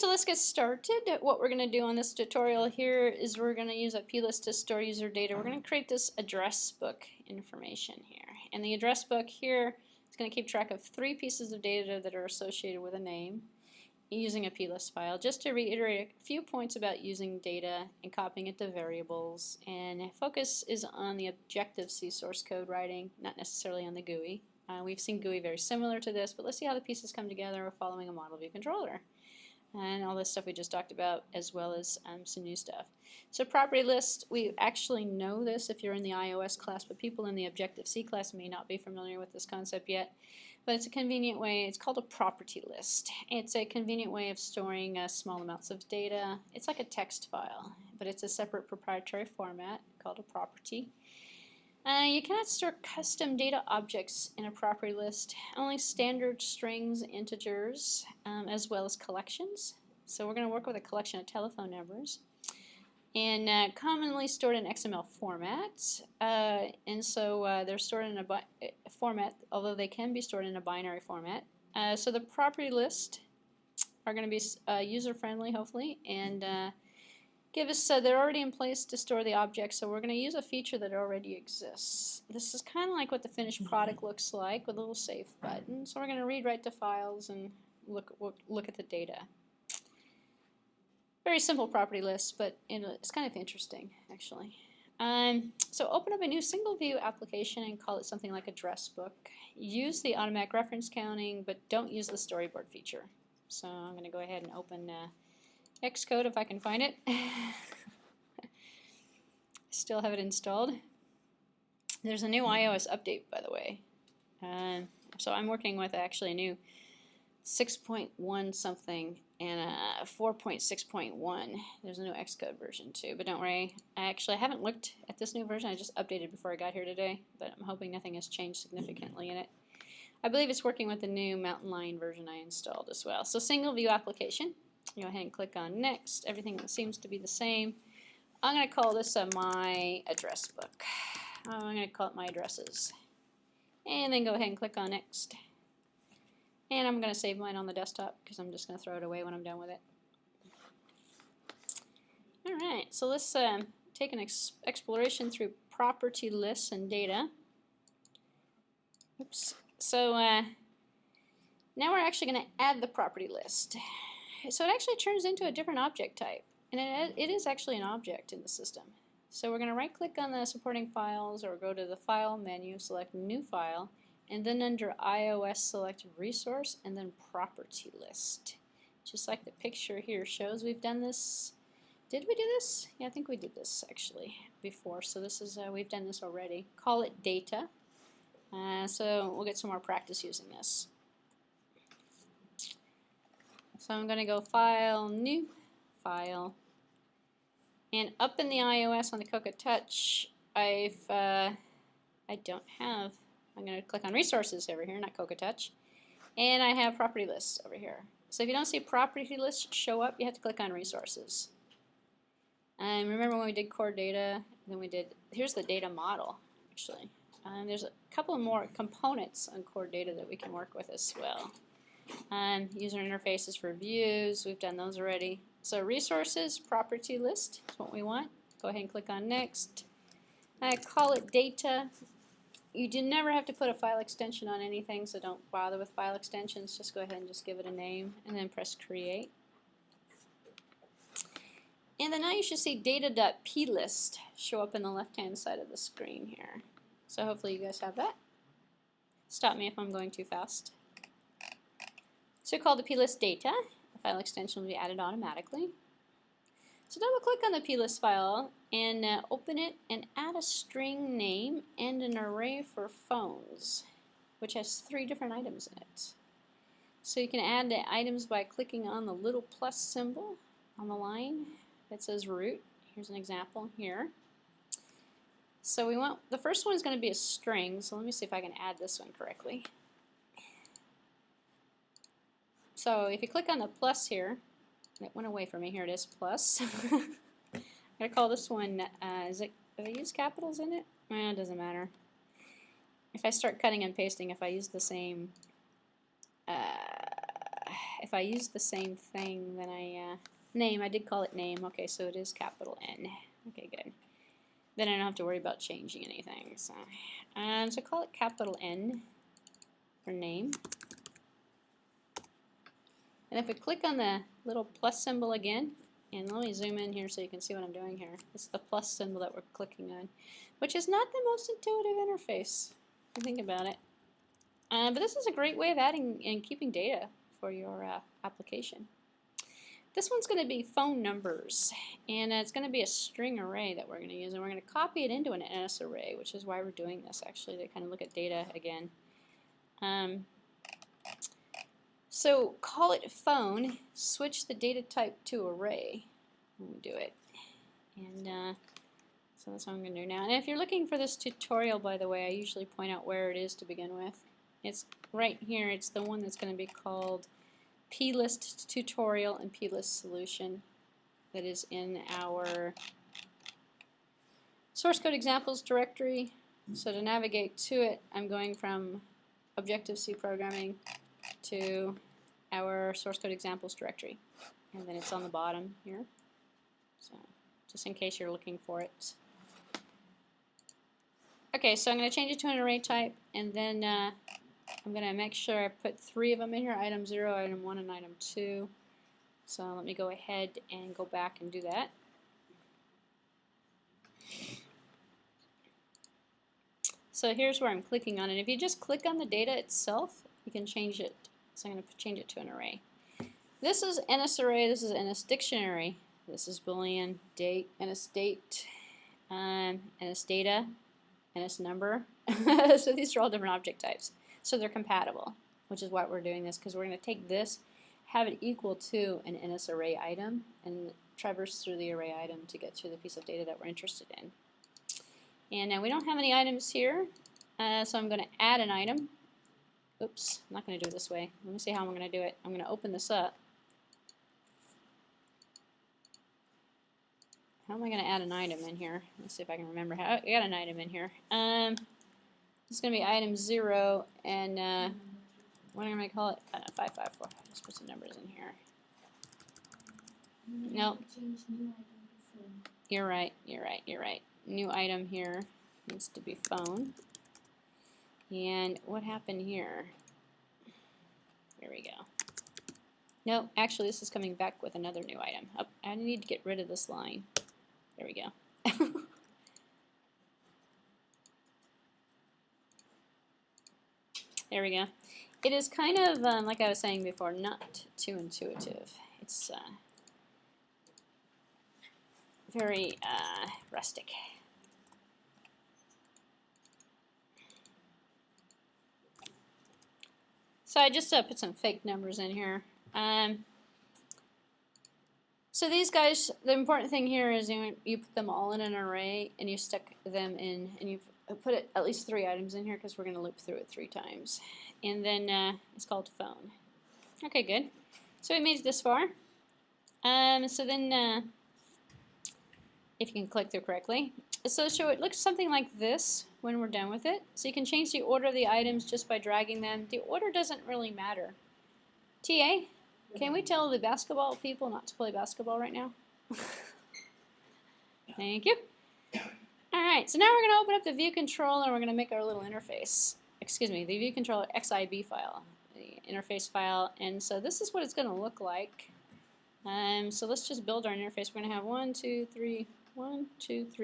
So let's get started. What we're going to do on this tutorial here is we're going to use a plist to store user data. We're going to create this address book information here. And the address book here is going to keep track of 3 pieces of data that are associated with a name using a plist file. Just to reiterate a few points about using data and copying it to variables. And focus is on the Objective-C source code writing, not necessarily on the GUI. We've seen GUI very similar to this, but let's see how the pieces come together following a model view controller. And all this stuff we just talked about, as well as some new stuff. So property list, we actually know this if you're in the iOS class, but people in the Objective-C class may not be familiar with this concept yet. But it's a convenient way, it's called a property list. It's a convenient way of storing small amounts of data. It's like a text file, but it's a separate proprietary format called a property. You cannot store custom data objects in a property list, only standard strings, integers, as well as collections. So we're going to work with a collection of telephone numbers. And commonly stored in XML format, and so they're stored in a format, although they can be stored in a binary format. So the property list are going to be user-friendly, hopefully, and give us, they're already in place to store the objects, so we're going to use a feature that already exists. This is kind of like what the finished product looks like with a little save button. So we're going to read right to files and look at the data. Very simple property list, but it's kind of interesting, actually. So open up a new single view application and call it something like address book. Use the automatic reference counting, but don't use the storyboard feature. So I'm going to go ahead and open Xcode if I can find it. Still have it installed. There's a new iOS update, by the way. So I'm working with actually a new 6.1 something and a 4.6.1. There's a new Xcode version too, but don't worry. I haven't looked at this new version. I just updated before I got here today, but I'm hoping nothing has changed significantly in it. I believe it's working with the new Mountain Lion version I installed as well. So single view application. Go ahead and click on next. Everything seems to be the same. I'm going to call this my address book. I'm going to call it my addresses. And then go ahead and click on next. And I'm going to save mine on the desktop because I'm just going to throw it away when I'm done with it. Alright, so let's take an exploration through property lists and data. Oops. So now we're actually going to add the property list. So it actually turns into a different object type. And it is actually an object in the system. So we're going to right click on the supporting files or go to the file menu, select new file, and then under iOS select resource and then property list. Just like the picture here shows, we've done this. Did we do this? Yeah, I think we did this actually before. So this is we've done this already. Call it data. So we'll get some more practice using this. So I'm going to go file, new file, and up in the iOS on the Cocoa Touch, I don't have. I'm going to click on resources over here, not Cocoa Touch, and I have property lists over here. So if you don't see property lists show up, you have to click on resources. And remember when we did core data, then we did, here's the data model actually. There's a couple more components on core data that we can work with as well. User interfaces for views, we've done those already. So resources, property list is what we want. Go ahead and click on next. I call it data. You do never have to put a file extension on anything, so don't bother with file extensions. Just go ahead and just give it a name and then press create. And then now you should see data.plist show up in the left-hand side of the screen here. So hopefully you guys have that. Stop me if I'm going too fast. So call the plist data. The file extension will be added automatically. So double click on the plist file and open it and add a string name and an array for phones, which has 3 different items in it. So you can add the items by clicking on the little plus symbol on the line that says root. Here's an example here. So we want, the first one is going to be a string, so let me see if I can add this one correctly. So if you click on the plus here, it went away from me, here it is, plus. I'm going to call this one, did I use capitals in it? It doesn't matter. If I start cutting and pasting, if I use the same if I use the same thing, then name, I did call it name. Okay, so it is capital N. Okay, good. Then I don't have to worry about changing anything. So call it capital N for name. And if we click on the little plus symbol again, and let me zoom in here so you can see what I'm doing here. It's the plus symbol that we're clicking on, which is not the most intuitive interface, if you think about it. But this is a great way of adding and keeping data for your application. This one's going to be phone numbers, and it's going to be a string array that we're going to use, and we're going to copy it into an NS array, which is why we're doing this, actually, to kind of look at data again. So call it phone, switch the data type to array when we do it. And so that's what I'm going to do now. And if you're looking for this tutorial, by the way, I usually point out where it is to begin with. It's right here. It's the one that's going to be called plist tutorial and plist solution, that is in our source code examples directory. So to navigate to it, I'm going from Objective-C programming to our source code examples directory, and then it's on the bottom here, so just in case you're looking for it. Okay, so I'm going to change it to an array type, and then I'm going to make sure I put 3 of them in here, item 0, item 1, and item 2. So let me go ahead and go back and do that. So here's where I'm clicking on it. If you just click on the data itself, you can change it. So I'm going to change it to an array. This is NS array, this is NS dictionary, this is Boolean, date, NS date, NS data, NS number. So these are all different object types. So they're compatible, which is why we're doing this, because we're going to take this, have it equal to an NS array item, and traverse through the array item to get to the piece of data that we're interested in. And now we don't have any items here, so I'm going to add an item. Oops, I'm not going to do it this way. Let me see how I'm going to do it. I'm going to open this up. How am I going to add an item in here? Let's see if I can remember how. I got an item in here. It's going to be item 0, and what am I going to call it? 554. Just put some numbers in here. Nope. You're right. New item here needs to be phone. And what happened here? Here we go. No, actually this is coming back with another new item. Oh, I need to get rid of this line. There we go. There we go. It is kind of, like I was saying before, not too intuitive. It's very rustic. So I just put some fake numbers in here. So these guys, the important thing here is you put them all in an array, and you stuck them in, and you put at least 3 items in here because we're going to loop through it 3 times. And then it's called phone. Okay, good. So we made it this far. So then, if you can click through correctly, so it looks something like this when we're done with it. So you can change the order of the items just by dragging them. The order doesn't really matter. TA, can we tell the basketball people not to play basketball right now? Thank you. Alright, so now we're going to open up the view controller and we're going to make our little interface. Excuse me, the view controller XIB file, the interface file. And so this is what it's going to look like. So let's just build our interface. We're going to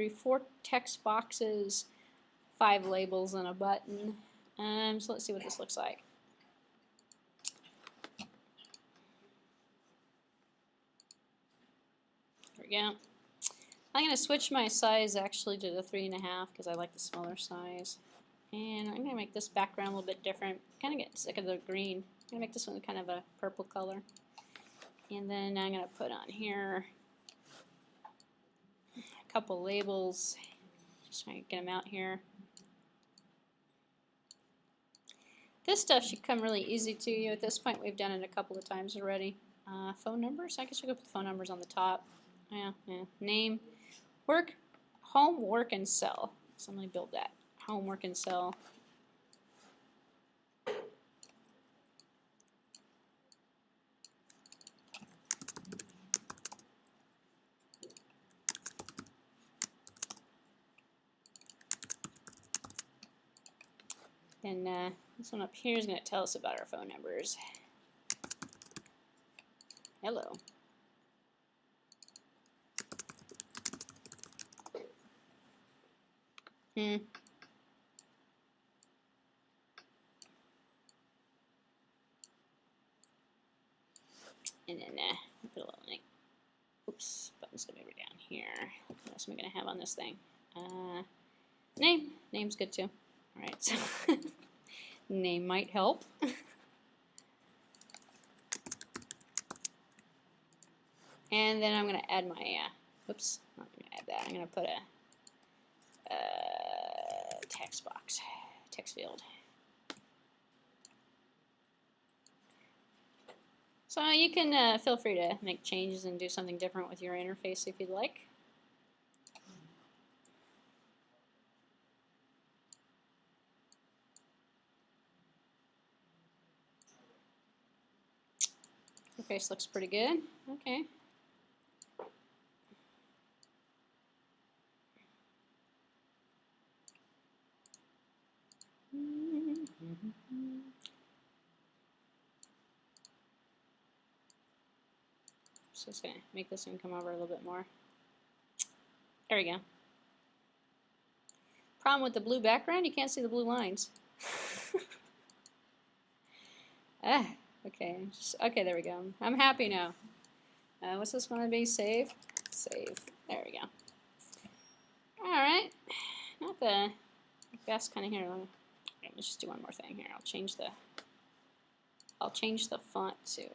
have 4 text boxes, 5 labels, and a button. So let's see what this looks like. There we go. I'm going to switch my size actually to the 3.5 because I like the smaller size. And I'm going to make this background a little bit different. Kind of get sick of the green. I'm going to make this one kind of a purple color. And then I'm going to put on here a couple labels. Just trying to get them out here. This stuff should come really easy to you. At this point, we've done it a couple of times already. Phone numbers? I guess we could put the phone numbers on the top. Yeah. Name, work, home, work, and cell. So let me build that. Home, work, and cell. And this one up here is going to tell us about our phone numbers. Hello. And then put a little link. Oops, button's going to be down here. What else am I going to have on this thing? Name. Name's good too. All right, so name might help. And then I'm going to add my, oops, I'm not going to add that. I'm going to put a text box, text field. So you can feel free to make changes and do something different with your interface if you'd like. Interface looks pretty good. Okay. So it's going to make this one come over a little bit more. There we go. Problem with the blue background, you can't see the blue lines. Okay. Okay, there we go. I'm happy now. What's this going to be? Save? Save. There we go. Alright. Not the best kind of here. Let's just do one more thing here. I'll change the font to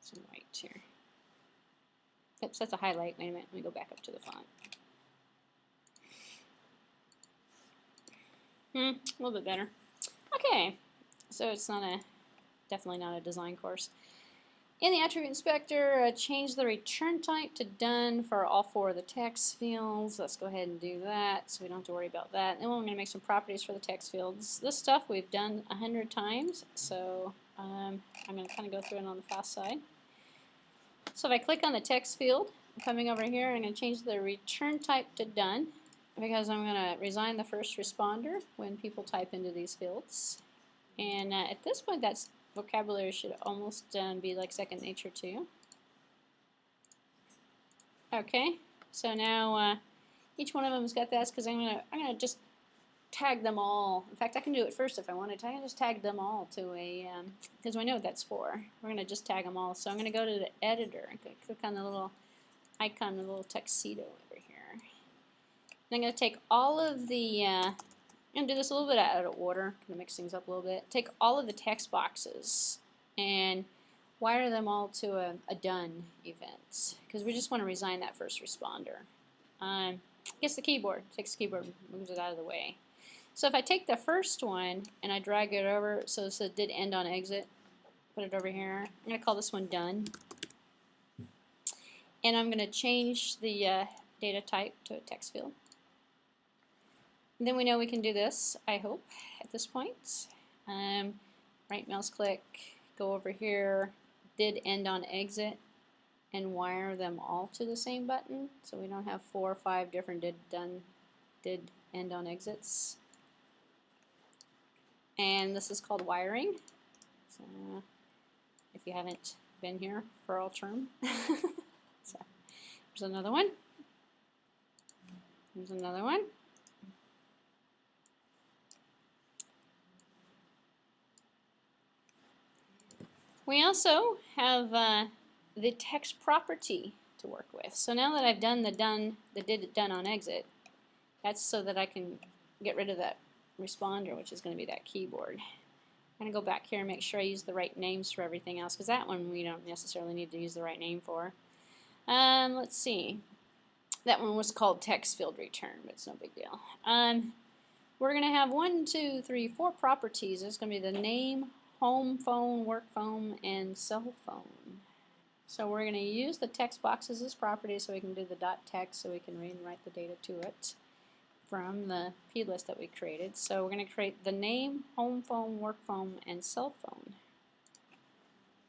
some white here. Oops, that's a highlight. Wait a minute. Let me go back up to the font. A little bit better. Okay. So it's definitely not a design course. In the attribute inspector, change the return type to done for all 4 of the text fields. Let's go ahead and do that so we don't have to worry about that. Then we're going to make some properties for the text fields. This stuff we've done 100 times, so I'm going to kind of go through it on the fast side. So if I click on the text field, I'm coming over here and I'm going to change the return type to done because I'm going to resign the first responder when people type into these fields. And at this point, that's vocabulary should almost be like second nature to you. Okay, so now each one of them has got that because I'm gonna just tag them all. In fact, I can do it first if I wanted to. I can just tag them all to a because I know what that's for. We're gonna just tag them all. So I'm gonna go to the editor and click on the little icon, the little tuxedo over here. And I'm gonna take all of the I'm going to do this a little bit out of order, kind of mix things up a little bit. Take all of the text boxes and wire them all to a done event because we just want to resign that first responder. Gets the keyboard, takes the keyboard, moves it out of the way. So if I take the first one and I drag it over, so it did end on exit, put it over here. I'm going to call this one done. And I'm going to change the data type to a text field. And then we know we can do this, I hope, at this point. Right mouse click, go over here, did end on exit, and wire them all to the same button. So we don't have 4 or 5 different did end on exits. And this is called wiring. So if you haven't been here for all term. So there's another one. There's another one. We also have the text property to work with. So now that I've done the did done on exit, that's so that I can get rid of that responder, which is going to be that keyboard. I'm going to go back here and make sure I use the right names for everything else, because that one we don't necessarily need to use the right name for. Let's see. That one was called text field return, but it's no big deal. We're going to have 1, 2, 3, 4 properties. There's going to be the name, home phone, work phone, and cell phone. So we're going to use the text boxes as properties so we can do the .text so we can read and write the data to it from the plist that we created. So we're going to create the name, home phone, work phone, and cell phone.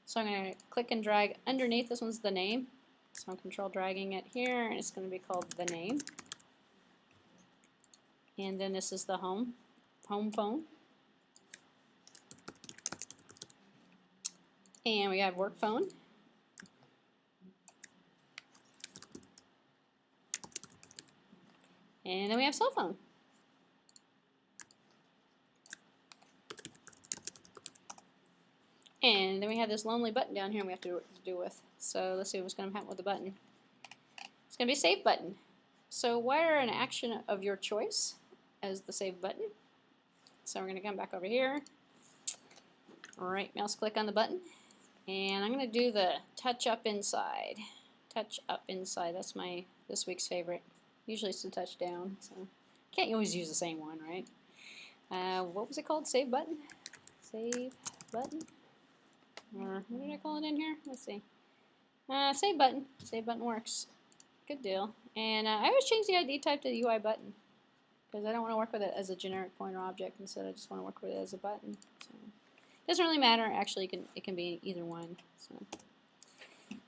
So I'm going to click and drag underneath. This one's the name. So I'm control dragging it here, and it's going to be called the name. And then this is the home phone. And we have work phone. And then we have cell phone. And then we have this lonely button down here we have to do with. So let's see what's going to happen with the button. It's going to be save button. So wire an action of your choice as the save button. So we're going to come back over here. Right mouse click on the button. And I'm going to do the touch up inside. Touch up inside. That's my this week's favorite. Usually it's the touch down. So can't always use the same one, right? What was it called? Save button? Save button? Or what did I call it in here? Let's see. Save button. Save button works. Good deal. And I always change the ID type to the UI button because I don't want to work with it as a generic pointer object. Instead, I just want to work with it as a button. So it doesn't really matter. Actually, it can be either one.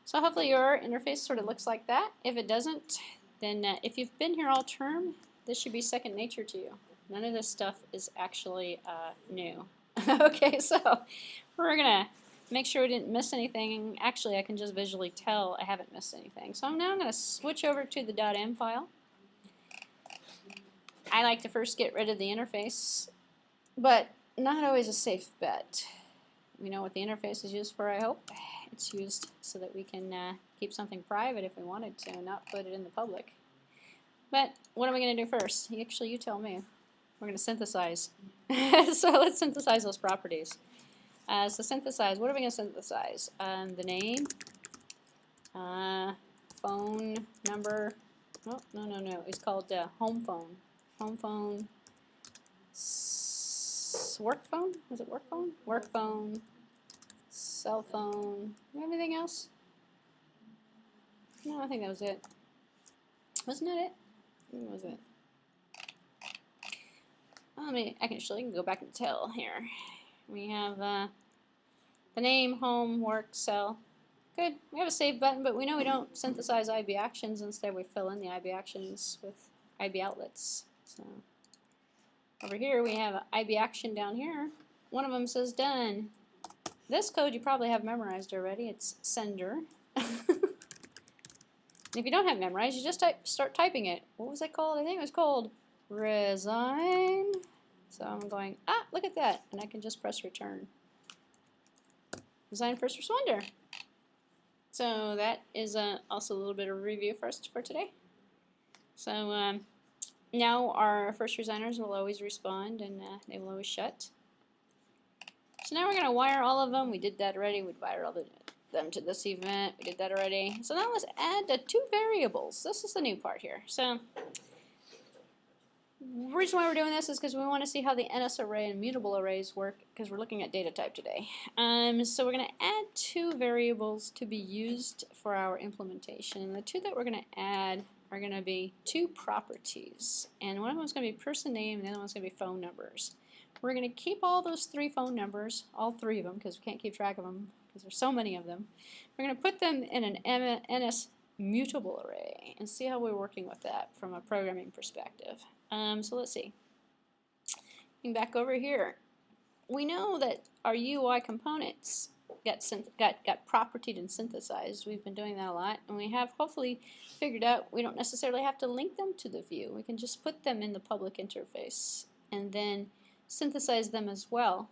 So hopefully your interface sort of looks like that. If it doesn't, then if you've been here all term, this should be second nature to you. None of this stuff is actually new. Okay, so we're going to make sure we didn't miss anything. Actually, I can just visually tell I haven't missed anything. So now I'm going to switch over to the .m file. I like to first get rid of the interface, but not always a safe bet. We know what the interface is used for, I hope. It's used so that we can keep something private if we wanted to and not put it in the public. But what are we going to do first? Actually, you tell me. We're going to synthesize. So let's synthesize those properties. So synthesize, what are we going to synthesize? The name, phone number, oh, no, it's called home phone. Home phone, work phone? Was it work phone? Work phone, cell phone, anything else? No, I think that was it. Wasn't that it? What was it? Well, I can actually go back and tell here. We have the name, home, work, cell. Good. We have a save button, but we know we don't synthesize IB actions. Instead, we fill in the IB actions with IB outlets. So over here, we have an IB action down here. One of them says done. This code you probably have memorized already. It's sender. If you don't have memorized, you just start typing it. What was it called? I think it was called resign. So I'm going, look at that. And I can just press return. Design first responder. So that is also a little bit of a review for us for today. So now our first resigners will always respond and they will always shut. So now we're going to wire all of them. We did that already. We'd wire all them to this event. We did that already. So now let's add the two variables. This is the new part here. So the reason why we're doing this is because we want to see how the NS array and mutable arrays work because we're looking at data type today. So we're going to add two variables to be used for our implementation. And the two that we're going to add are going to be two properties. And one of them is going to be person name and the other one is going to be phone numbers. We're going to keep all those three phone numbers, all three of them, because we can't keep track of them because there's so many of them. We're going to put them in an NS mutable array and see how we're working with that from a programming perspective. So let's see. Getting back over here, we know that our UI components got propertied and synthesized. We've been doing that a lot, and we have hopefully figured out we don't necessarily have to link them to the view. We can just put them in the public interface and then synthesize them as well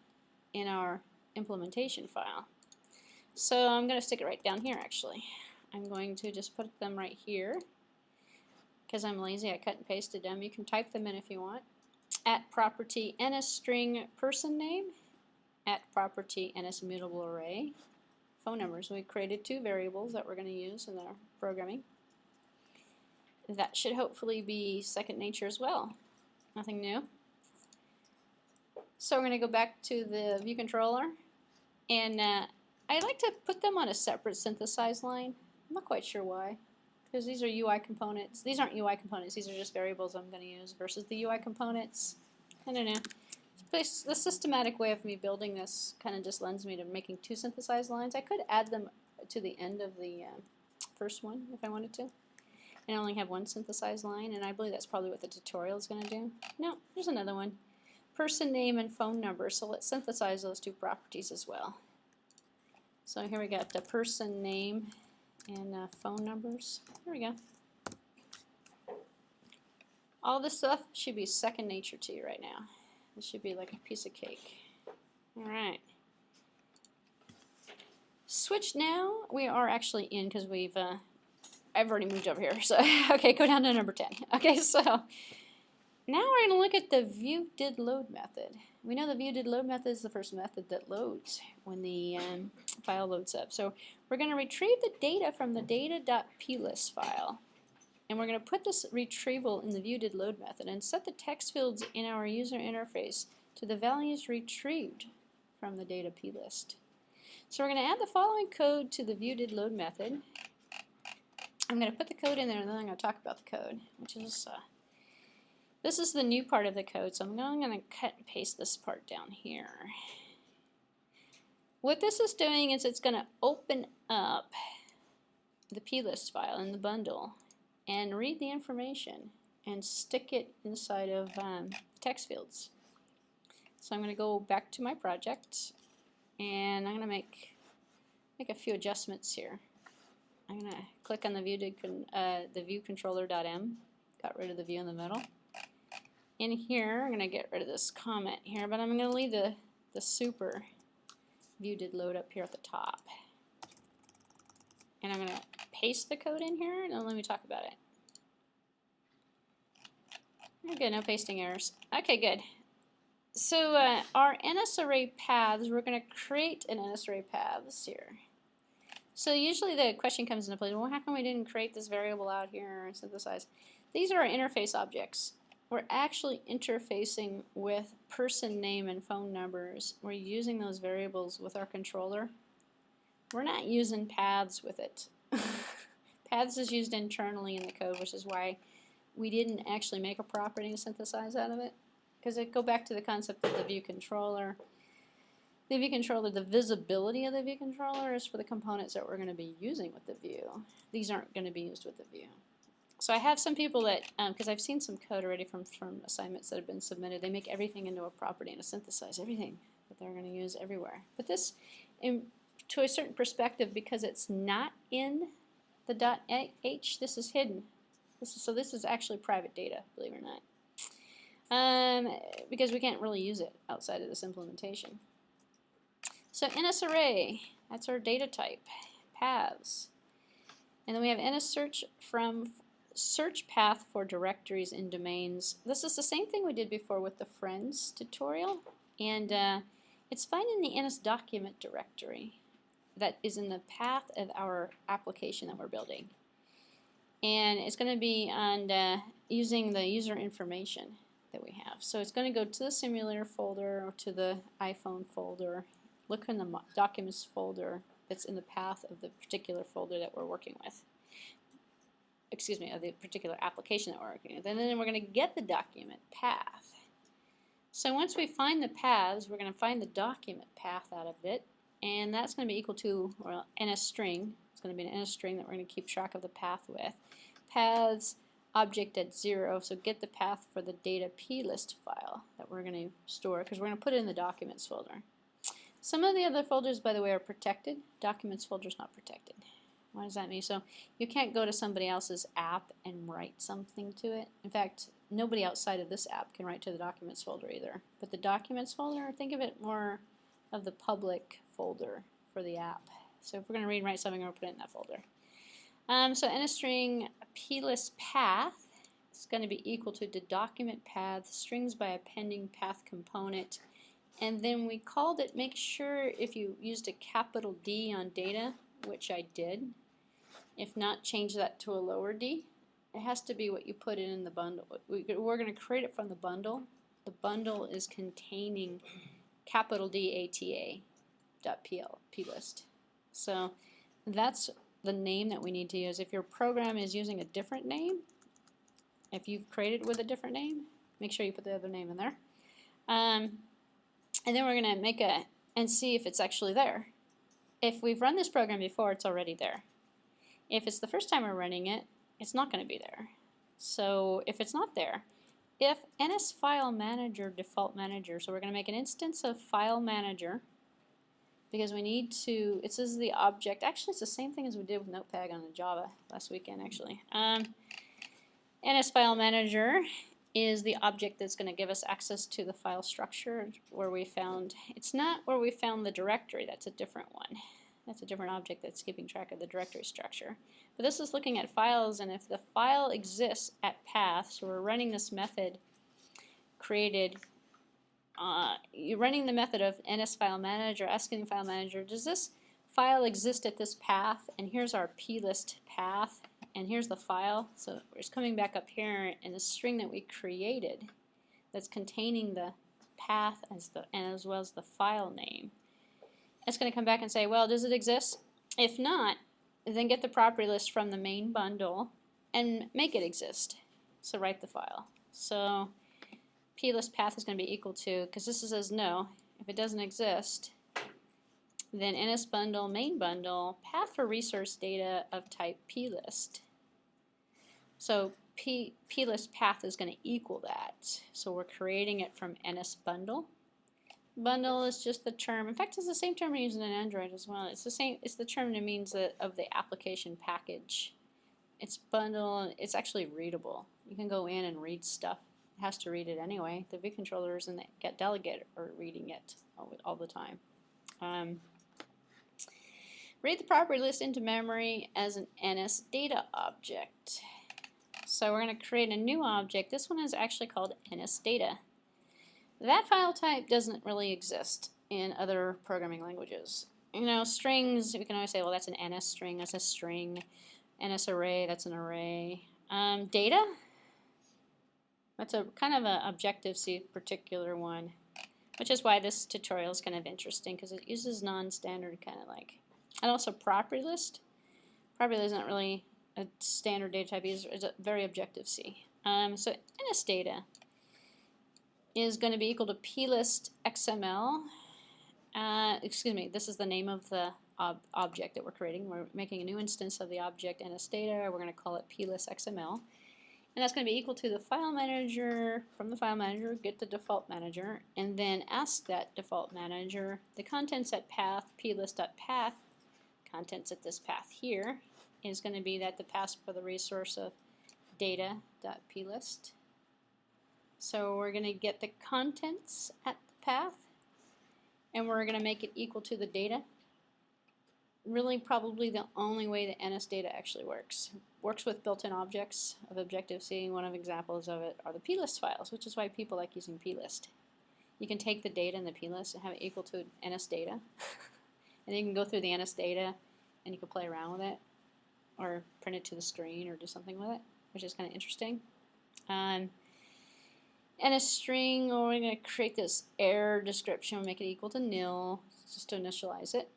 in our implementation file. So I'm going to stick it right down here actually. I'm going to just put them right here. Because I'm lazy, I cut and pasted them. You can type them in if you want. At property NSString person name. At property NSMutable array. Phone numbers. We created two variables that we're going to use in our programming. That should hopefully be second nature as well. Nothing new. So we're going to go back to the view controller. And I like to put them on a separate synthesize line. I'm not quite sure why. Because these are UI components. These aren't UI components. These are just variables I'm going to use versus the UI components. I don't know. The systematic way of me building this kind of just lends me to making two synthesized lines. I could add them to the end of the first one if I wanted to. And only have one synthesized line. And I believe that's probably what the tutorial is going to do. No, there's another one. Person name and phone number. So let's synthesize those two properties as well. So here we got the person name and phone numbers. Here we go. All this stuff should be second nature to you right now. This should be like a piece of cake. All right. Switch now. We are actually in because I've already moved over here. So okay, go down to number 10. Okay, so now we're going to look at the viewDidLoad method. We know the viewDidLoad method is the first method that loads when the file loads up. So we're going to retrieve the data from the data.plist file. And we're going to put this retrieval in the viewDidLoad method and set the text fields in our user interface to the values retrieved from the data plist. So we're going to add the following code to the viewDidLoad method. I'm going to put the code in there and then I'm going to talk about the code, which is this is the new part of the code. So I'm going to cut and paste this part down here. What this is doing is it's going to open up the plist file in the bundle and read the information and stick it inside of text fields. So I'm going to go back to my project and I'm going to make a few adjustments here. I'm going to click on the viewController.m, got rid of the view in the middle. In here, I'm going to get rid of this comment here, but I'm going to leave the super viewDidLoad up here at the top. And I'm going to paste the code in here, and let me talk about it. Okay, no pasting errors. Okay, good. So our NSArray paths, we're going to create an NSArray paths here. So usually the question comes into play, well, how come we didn't create this variable out here and synthesize? These are our interface objects. We're actually interfacing with person name and phone numbers. We're using those variables with our controller. We're not using paths with it. Paths is used internally in the code, which is why we didn't actually make a property to synthesize out of it. Because it go back to the concept of the view controller. The view controller, the visibility of the view controller is for the components that we're going to be using with the view. These aren't going to be used with the view. So I have some people that, because I've seen some code already from assignments that have been submitted, they make everything into a property and synthesize everything that they're going to use everywhere. But this, to a certain perspective, because it's not in the .h, this is hidden. So this is actually private data, believe it or not. Because we can't really use it outside of this implementation. So NSArray, that's our data type, paths. And then we have NSSearch from search path for directories and domains. This is the same thing we did before with the friends tutorial. And it's finding the NSDocument directory that is in the path of our application that we're building. And it's going to be on using the user information that we have. So it's going to go to the simulator folder or to the iPhone folder. Look in the documents folder that's in the path of the particular folder that we're working with. Excuse me, of the particular application that we're working with. And then we're going to get the document path. So once we find the paths, we're going to find the document path out of it. And that's going to be equal to, well, NSString. It's going to be an NSString that we're going to keep track of the path with. Paths object at 0, so get the path for the data plist file that we're going to store, because we're going to put it in the documents folder. Some of the other folders, by the way, are protected. Documents folder is not protected. What does that mean? So you can't go to somebody else's app and write something to it. In fact, nobody outside of this app can write to the documents folder either. But the documents folder, think of it more of the public folder for the app. So if we're going to read and write something, we're going to put it in that folder. So NSString plist path is going to be equal to the document path strings by a pending path component. And then we called it, make sure if you used a capital D on data, which I did. If not, change that to a lower d. It has to be what you put in the bundle. We're going to create it from the bundle. The bundle is containing capital D plist. So that's the name that we need to use. If your program is using a different name, if you've created with a different name, make sure you put the other name in there. And then we're going to make and see if it's actually there. If we've run this program before, it's already there. If it's the first time we're running it, it's not going to be there. So if it's not there, if NSFileManager default manager, so we're going to make an instance of file manager, because we need to, it says the object, actually it's the same thing as we did with Notepad on the Java last weekend actually. NS File Manager is the object that's going to give us access to the file structure where we found, it's not where we found the directory, that's a different one. That's a different object that's keeping track of the directory structure. But this is looking at files, and if the file exists at path, so we're running this method created, you're running the method of NS File Manager, asking the file manager, does this file exist at this path? And here's our plist path, and here's the file. So it's coming back up here, and the string that we created that's containing the path as well as the file name. It's going to come back and say, well, does it exist? If not, then get the property list from the main bundle and make it exist. So write the file. So plist path is going to be equal to, because this says no, if it doesn't exist, then NS bundle, main bundle, path for resource data of type plist. So plist path is going to equal that. So we're creating it from NS bundle. Bundle is just the term. In fact, it's the same term we're using in Android as well. It's the same. It's the term that means of the application package. It's bundle. It's actually readable. You can go in and read stuff. It has to read it anyway. The view controllers and the get delegate are reading it all the time. Read the property list into memory as an NS data object. So we're going to create a new object. This one is actually called NS data. That file type doesn't really exist in other programming languages. You know, strings, we can always say, well, that's an NS string, that's a string. NS array, that's an array. Data, that's a kind of an Objective-C particular one, which is why this tutorial is kind of interesting, because it uses non-standard kind of like. And also property list. Property list is not really a standard data type, it's very Objective-C. So NS data is going to be equal to plist XML. Excuse me, this is the name of the object that we're creating. We're making a new instance of the object NS data. We're going to call it plist XML. And that's going to be equal to the file manager, from the file manager, get the default manager, and then ask that default manager the contents at path, plist.path, contents at this path here, is going to be that the path for the resource of data.plist. So we're going to get the contents at the path, and we're going to make it equal to the data. Really probably the only way that NS data actually works. Works with built-in objects of Objective-C. One of the examples of it are the plist files, which is why people like using plist. You can take the data in the plist and have it equal to NS data. And then you can go through the NS data and you can play around with it, or print it to the screen, or do something with it, which is kind of interesting. And a string, or we're going to create this error description, make it equal to nil, just to initialize it.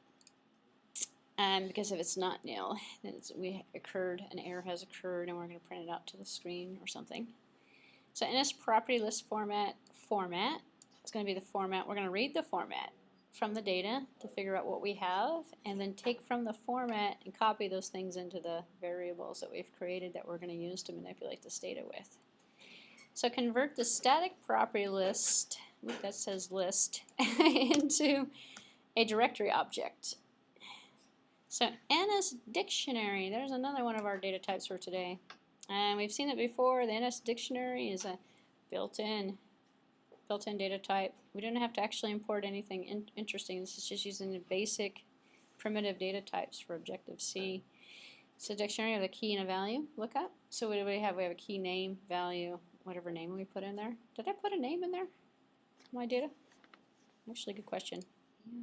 Because if it's not nil, then an error has occurred, and we're going to print it out to the screen or something. So NS property list format, it's going to be the format. We're going to read the format from the data to figure out what we have, and then take from the format and copy those things into the variables that we've created that we're going to use to manipulate this data with. So convert the static property list, that says list, into a directory object. So NS dictionary, there's another one of our data types for today. And we've seen it before. The NS dictionary is a built-in data type. We don't have to actually import anything interesting. This is just using the basic primitive data types for Objective-C. It's a dictionary with a key and a value lookup. So what do we have? We have a key, name, value, whatever name we put in there. Did I put a name in there? My data? Actually, good question. Yeah.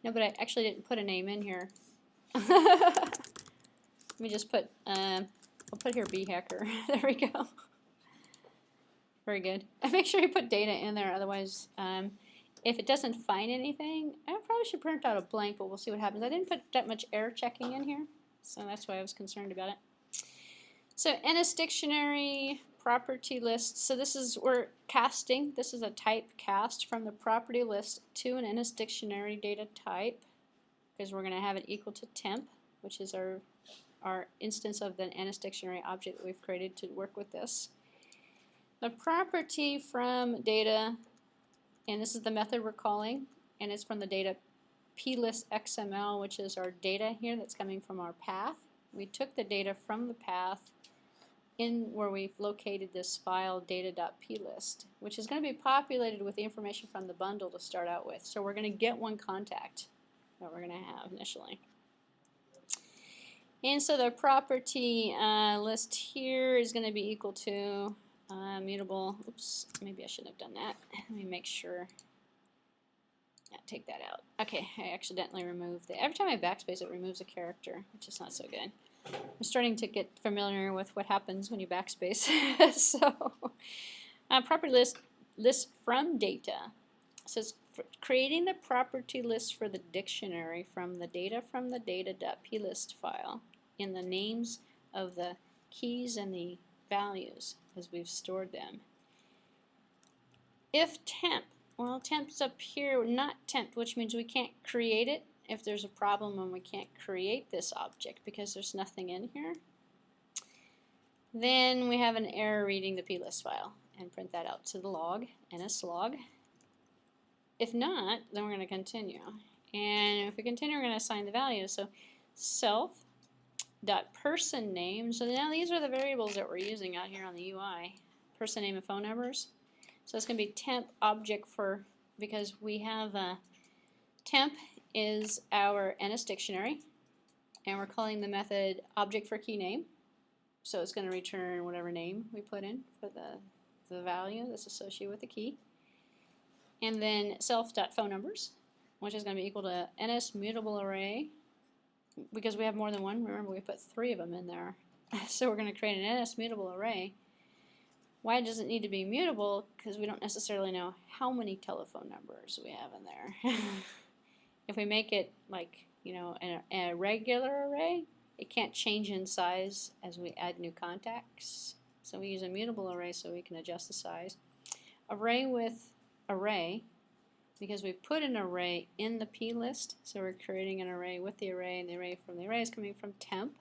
No, but I actually didn't put a name in here. Let me just put, I'll put here bhacker. There we go. Very good. Make sure you put data in there, otherwise, if it doesn't find anything, I probably should print out a blank, but we'll see what happens. I didn't put that much error checking in here, so that's why I was concerned about it. So NS dictionary property list. So this is, we're casting. This is a type cast from the property list to an NS dictionary data type, because we're going to have it equal to temp, which is our instance of the NS dictionary object that we've created to work with this. The property from data, and this is the method we're calling, and it's from the data plist XML, which is our data here that's coming from our path. We took the data from the path in where we've located this file data.plist, which is going to be populated with the information from the bundle to start out with. So we're going to get one contact that we're going to have initially. And so the property list here is going to be equal to mutable. Oops, maybe I shouldn't have done that. Let me make sure. Yeah, take that out. Okay, I accidentally removed it. Every time I backspace, it removes a character, which is not so good. I'm starting to get familiar with what happens when you backspace. So, property list from data. It says creating the property list for the dictionary from the data.plist file in the names of the keys and the values as we've stored them. If temp, well, temp's up here, not temp, which means we can't create it. If there's a problem when we can't create this object because there's nothing in here, then we have an error reading the plist file and print that out to the log, nslog. If not, then we're going to continue. And if we continue, we're going to assign the value. So self.person name. So now these are the variables that we're using out here on the UI. Person name and phone numbers. So it's going to be temp object for, because we have temp is our NS dictionary, and we're calling the method object for key name. So it's going to return whatever name we put in for the value that's associated with the key. And then self.phone numbers, which is going to be equal to NS mutable array, because we have more than one. Remember, we put 3 of them in there. So we're going to create an NS mutable array. Why does it need to be mutable? Because we don't necessarily know how many telephone numbers we have in there. If we make it like, you know, a regular array, it can't change in size as we add new contacts. So we use a mutable array so we can adjust the size. Array with array, because we put an array in the plist, so we're creating an array with the array, and the array from the array is coming from temp,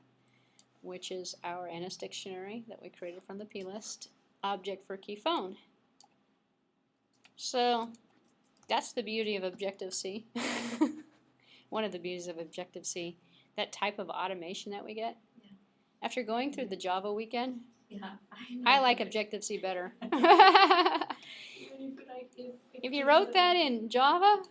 which is our NS dictionary that we created from the plist, object for key phone. So that's the beauty of Objective-C. One of the beauties of Objective-C, that type of automation that we get. Yeah. After going through the Java weekend, yeah, I like Objective-C better. If you wrote that in Java,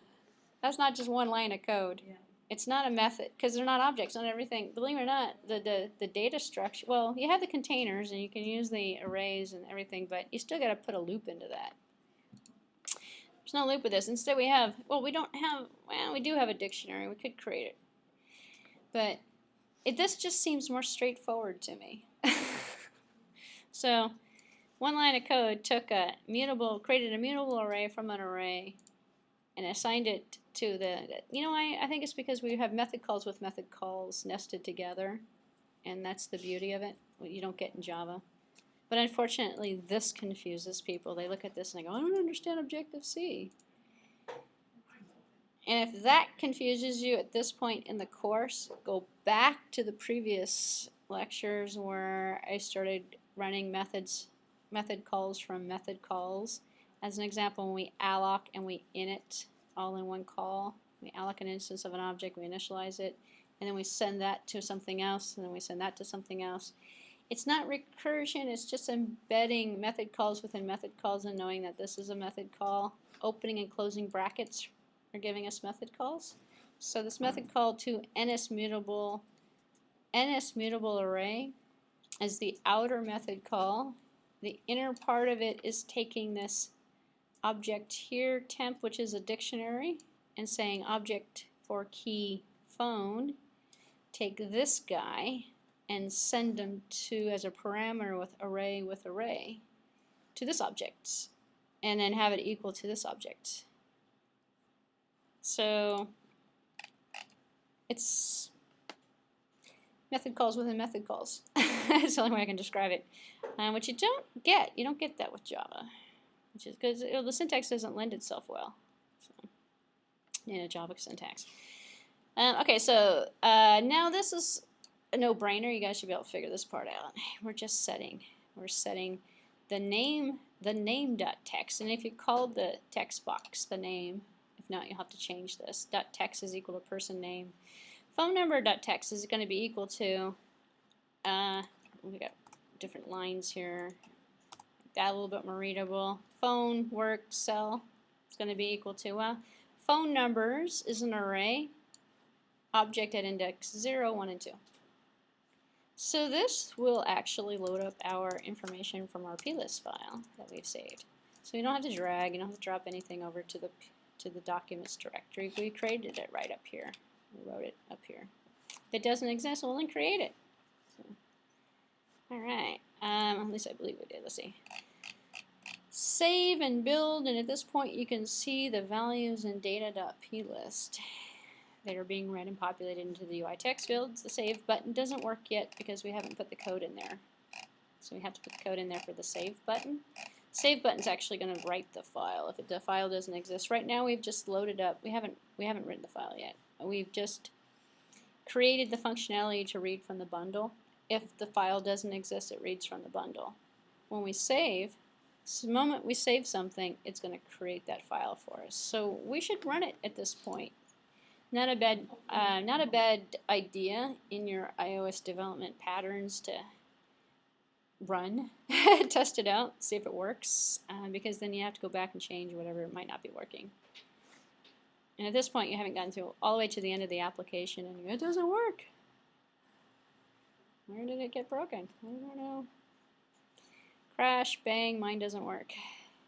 that's not just one line of code. Yeah. It's not a method, because they're not objects, not everything. Believe it or not, the data structure, well, you have the containers, and you can use the arrays and everything, but you still got to put a loop into that. There's no loop with this. Instead we have, well, we do have a dictionary. We could create it. But this just seems more straightforward to me. So one line of code took created a mutable array from an array and assigned it to I think it's because we have method calls with method calls nested together, and that's the beauty of it, what you don't get in Java. But unfortunately, this confuses people. They look at this and they go, I don't understand Objective-C. And if that confuses you at this point in the course, go back to the previous lectures where I started running method calls from method calls. As an example, when we alloc and we init all in one call, we alloc an instance of an object, we initialize it, and then we send that to something else, and then we send that to something else. It's not recursion, it's just embedding method calls within method calls and knowing that this is a method call. Opening and closing brackets are giving us method calls. So this method call to NS mutable array is the outer method call. The inner part of it is taking this object here, temp, which is a dictionary, and saying object for key phone. Take this guy and send them to, as a parameter with array to this object, and then have it equal to this object. So it's method calls within method calls. That's the only way I can describe it. Which you don't get that with Java, which is because the syntax doesn't lend itself well in a Java syntax. Okay, so now this is a no-brainer. You guys should be able to figure this part out. We're setting the name.text, and if you called the text box the name, if If not, you'll have to change this. .text is equal to person name. Phone number .text is going to be equal to, we got different lines here. That a little bit more readable. Phone, work, cell is going to be equal to, phone numbers is an array, object at index 0, 1, and 2. So this will actually load up our information from our plist file that we've saved. So you don't have to drag, you don't have to drop anything over to the documents directory. We created it right up here. We wrote it up here. If it doesn't exist, we'll then create it. So, all right. At least I believe we did. Let's see. Save and build, and at this point you can see the values in data.plist that are being read and populated into the UI text fields. The save button doesn't work yet because we haven't put the code in there. So we have to put the code in there for the save button. Save button is actually going to write the file if the file doesn't exist. Right now we've just loaded up. We haven't written the file yet. We've just created the functionality to read from the bundle. If the file doesn't exist, it reads from the bundle. When we save, the moment we save something, it's going to create that file for us. So we should run it at this point. Not a bad idea in your iOS development patterns to run, test it out, see if it works, because then you have to go back and change whatever might not be working. And at this point, you haven't gotten through all the way to the end of the application, and it doesn't work. Where did it get broken? I don't know. Crash, bang, mine doesn't work.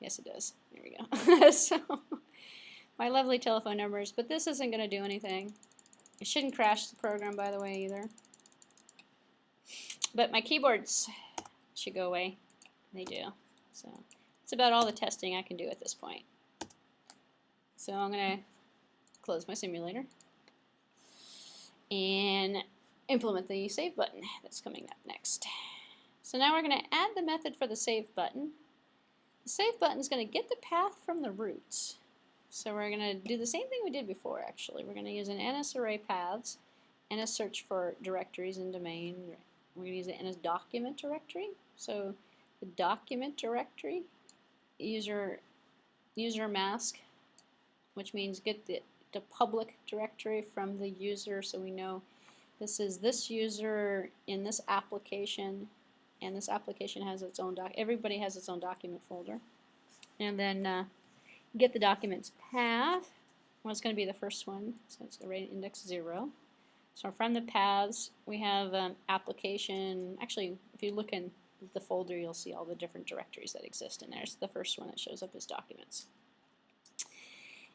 Yes, it does. There we go. So, my lovely telephone numbers, but this isn't going to do anything. It shouldn't crash the program, by the way, either. But my keyboards should go away. They do. So it's about all the testing I can do at this point. So I'm going to close my simulator and implement the save button that's coming up next. So now we're going to add the method for the save button. The save button is going to get the path from the root. So we're going to do the same thing we did before, actually. We're going to use an NS array paths, NS search for directories and domain. We're going to use the NS document directory. So the document directory, user mask, which means get the public directory from the user, so we know this is this user in this application, and this application has its own everybody has its own document folder. And then get the document's path. Well, it's going to be the first one, so it's going to rate index 0. So from the paths, we have application. Actually, if you look in the folder, you'll see all the different directories that exist in there. So the first one that shows up is documents.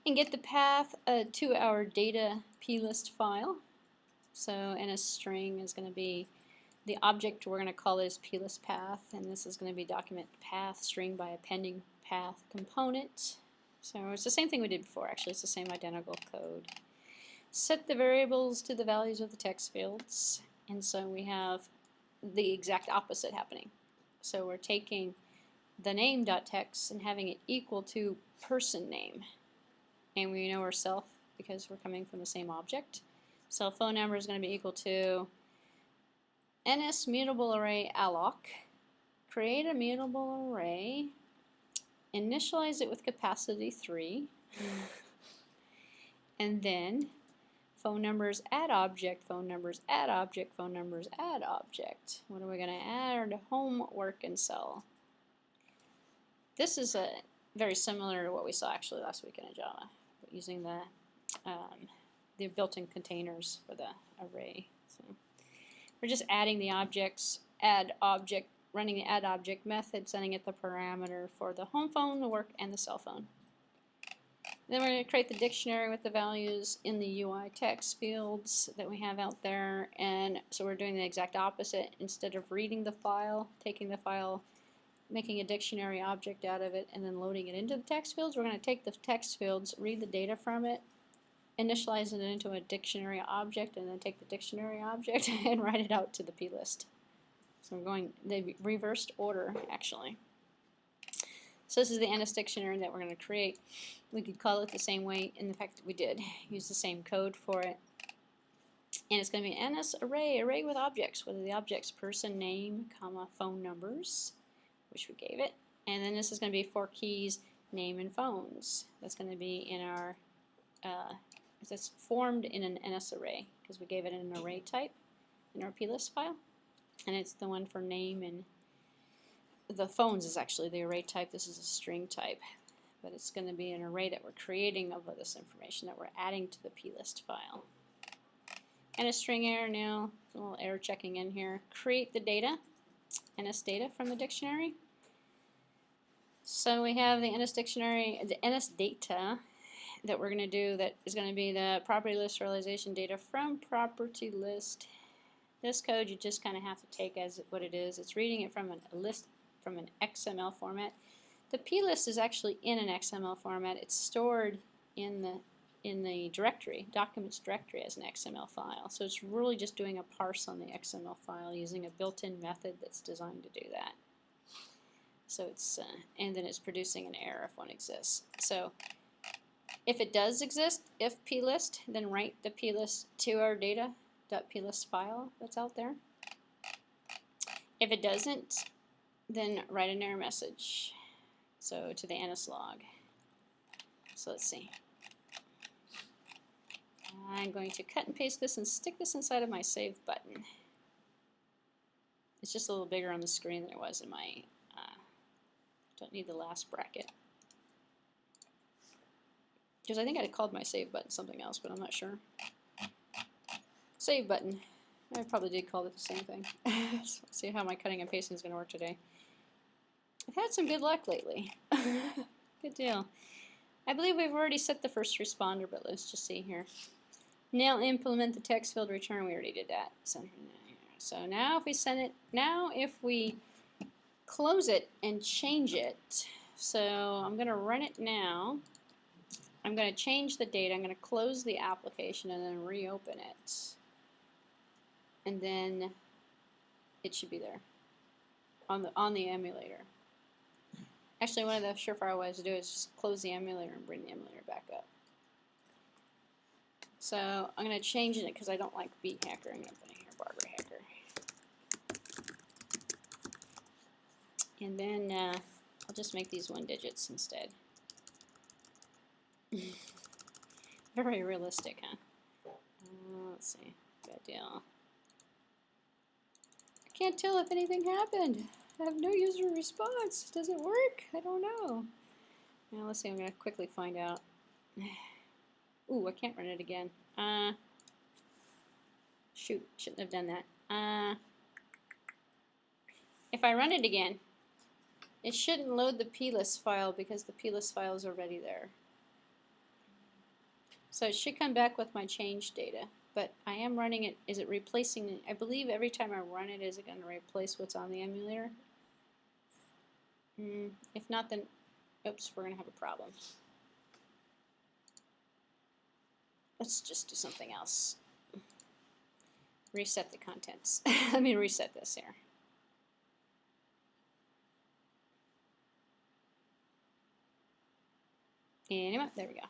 And get the path to our data plist file. So NS string is going to be the object we're going to call is plist path, and this is going to be document path string by appending path component. So it's the same thing we did before, actually. It's the same identical code. Set the variables to the values of the text fields, and so we have the exact opposite happening. So we're taking the name.text and having it equal to person name. And we know we're self because we're coming from the same object. Cell phone number is going to be equal to NS mutable array alloc. Create a mutable array. Initialize it with capacity 3. And then phone numbers add object, phone numbers add object, phone numbers add object. What are we going to add? Home, work, and cell. This is very similar to what we saw actually last week in Java, using the built-in containers for the array. So we're just adding the objects, add object, running the add object method, setting it the parameter for the home phone, the work, and the cell phone. Then we're going to create the dictionary with the values in the UI text fields that we have out there, and so we're doing the exact opposite. Instead of reading the file, taking the file, making a dictionary object out of it, and then loading it into the text fields, we're going to take the text fields, read the data from it, initialize it into a dictionary object, and then take the dictionary object and write it out to the plist. So we're going the reversed order, actually. So this is the NS dictionary that we're going to create. We could call it the same way, in fact we did. Use the same code for it. And it's going to be an NS array with objects, whether the object's person, name, comma, phone numbers, which we gave it. And then this is going to be 4 keys, name and phones. That's going to be in our it's formed in an NS array because we gave it an array type in our plist file, and it's the one for name and the phones is actually the array type. This is a string type, but it's going to be an array that we're creating of this information that we're adding to the plist file. And a string error now, a little error checking in here. Create the data, NS data from the dictionary. So we have the NS dictionary, the NS data that we're going to do that is going to be the property list realization data from property list. This code you just kind of have to take as what it is. It's reading it from a list from an XML format. The plist is actually in an XML format. It's stored in the directory, documents directory, as an XML file. So it's really just doing a parse on the XML file using a built-in method that's designed to do that. So it's and then it's producing an error if one exists. So if it does exist, if plist, then write the plist to our data.plist file that's out there. If it doesn't, then write an error message. So to the NS log. So let's see. I'm going to cut and paste this and stick this inside of my save button. It's just a little bigger on the screen than it was in my, don't need the last bracket. Because I think I called my save button something else, but I'm not sure. Save button. I probably did call it the same thing. So let's see how my cutting and pasting is going to work today. I've had some good luck lately. Good deal. I believe we've already set the first responder, but let's just see here. Now implement the text field return. We already did that. So now if we send it, now if we close it and change it, so I'm going to run it now. I'm going to change the data. I'm going to close the application and then reopen it. And then it should be there on the emulator. Actually, one of the surefire ways to do it is just close the emulator and bring the emulator back up. So I'm going to change it because I don't like beat hacker. I'm going to put in here Barbara hacker. And then I'll just make these 1 digits instead. Very realistic, huh? Let's see. Good deal. I can't tell if anything happened. I have no user response. Does it work? I don't know. Now let's see. I'm going to quickly find out. Ooh, I can't run it again. Shoot, shouldn't have done that. If I run it again, it shouldn't load the plist file because the plist file is already there. So it should come back with my change data, but I am running it. Is it replacing it? I believe every time I run it, is it going to replace what's on the emulator? If not, then, oops, we're going to have a problem. Let's just do something else. Reset the contents. Let me reset this here. Anyway, there we go.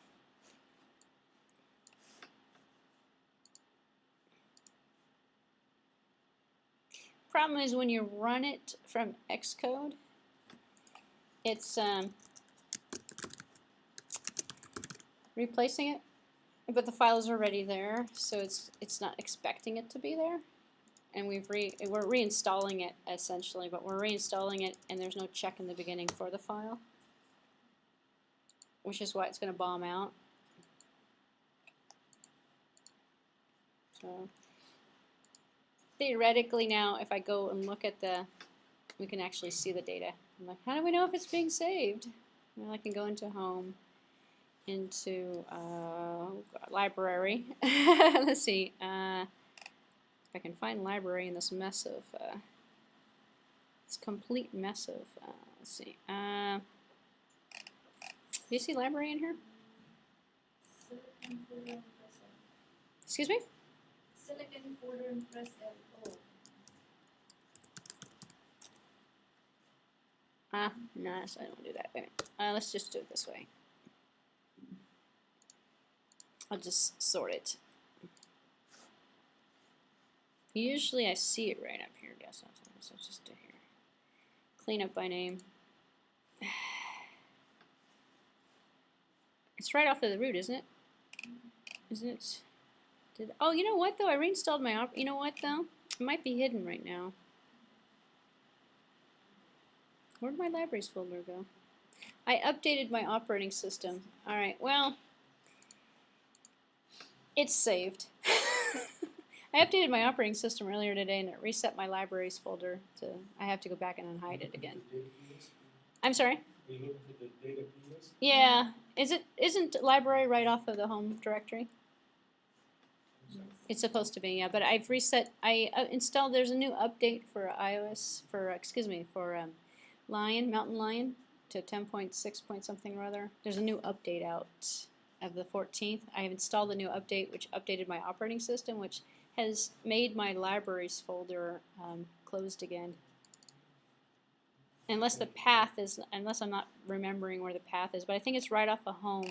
Problem is when you run it from Xcode, it's replacing it, but the file is already there, so it's not expecting it to be there. And we're reinstalling it essentially, but we're reinstalling it, and there's no check in the beginning for the file, which is why it's going to bomb out. So theoretically now, if I go and look at we can actually see the data. I'm like, how do we know if it's being saved? Well, I can go into Home, into Library. Let's see if I can find Library in this mess of this complete mess of. Let's see. Do you see Library in here? Excuse me? Select any folder and press L. No, so I don't do that. Wait a minute. Let's just do it this way. I'll just sort it. Usually I see it right up here. Guess so I'll just do here. Clean up by name. It's right off of the root, isn't it? Isn't it? Oh, you know what though? I reinstalled my you know what though? It might be hidden right now. Where'd my libraries folder go? I updated my operating system. Alright, well, it's saved. I updated my operating system earlier today and it reset my libraries folder to, I have to go back and unhide it again. I'm sorry? Are you looking for the data plist? Yeah. Isn't library right off of the home directory? It's supposed to be, yeah, but I've reset, I installed, there's a new update for iOS, for Mountain Lion, to 10.6 point something or other. There's a new update out of the 14th. I have installed a new update which updated my operating system, which has made my libraries folder closed again. Unless the path is, unless I'm not remembering where the path is, but I think it's right off the home.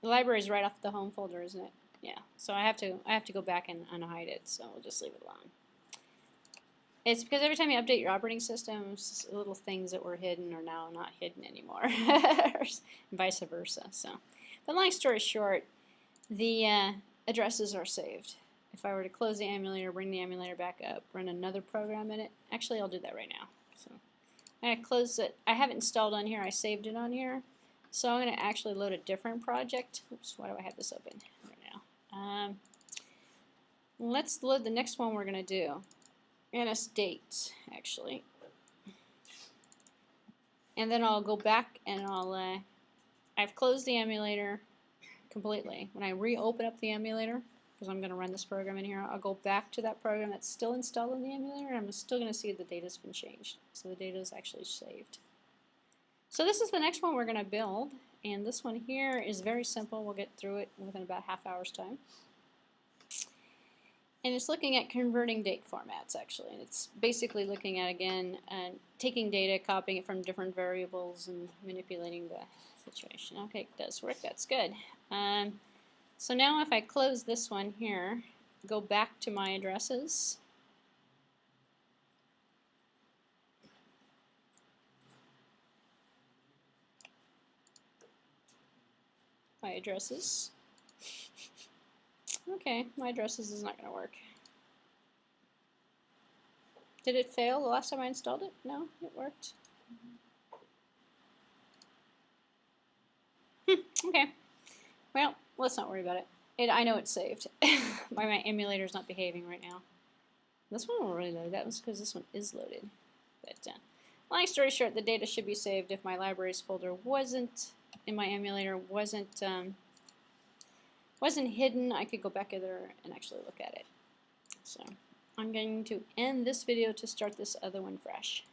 The library is right off the home folder, isn't it? Yeah. So I have to go back and unhide it. So we'll just leave it alone. It's because every time you update your operating system, little things that were hidden are now not hidden anymore, and vice versa. So, but long story short, the addresses are saved. If I were to close the emulator, bring the emulator back up, run another program in it. Actually, I'll do that right now. So I'm going to close it. I have it installed on here. I saved it on here. So I'm going to actually load a different project. Oops, why do I have this open right now? Let's load the next one we're going to do. And a state, actually. And then I'll go back and I've closed the emulator completely. When I reopen up the emulator, because I'm going to run this program in here, I'll go back to that program that's still installed in the emulator, and I'm still going to see the data's been changed. So the data is actually saved. So this is the next one we're going to build, and this one here is very simple. We'll get through it within about half hour's time. And it's looking at converting date formats, actually. And it's basically looking at, again, taking data, copying it from different variables, and manipulating the situation. Okay, it does work. That's good. So now if I close this one here, go back to my addresses. My addresses. Okay, my addresses is not going to work. Did it fail the last time I installed it? No, it worked. Okay. Well, let's not worry about it. I know it's saved. my emulator's not behaving right now. This one will really load. That was because this one is loaded. But long story short, the data should be saved if my libraries folder wasn't in my emulator, wasn't hidden. I could go back there and actually look at it. So I'm going to end this video to start this other one fresh.